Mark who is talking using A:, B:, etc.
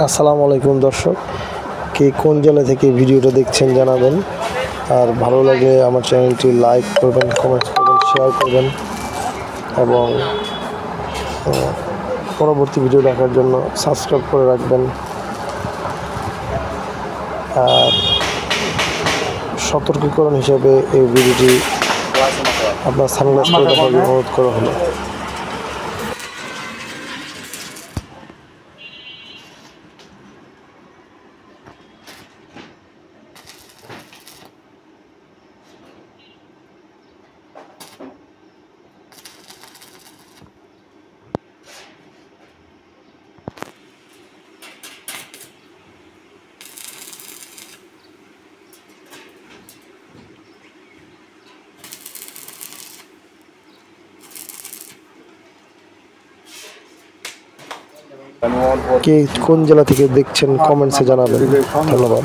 A: আসসালামু আলাইকুম দর্শক, কে কোন জেলা থেকে ভিডিওটা দেখছেন জানাবেন। আর ভালো লাগলে আমার চ্যানেলটি লাইক করবেন, কমেন্টস করবেন, শেয়ার করবেন এবং পরবর্তী ভিডিও দেখার জন্য সাবস্ক্রাইব করে রাখবেন। আর সতর্কীকরণ হিসেবে এই ভিডিওটি আপনার সানগ্লাস করে দেখার অনুরোধ করা হলো। কে কোন জেলা থেকে দেখছেন কমেন্টসে জানাবেন। ধন্যবাদ।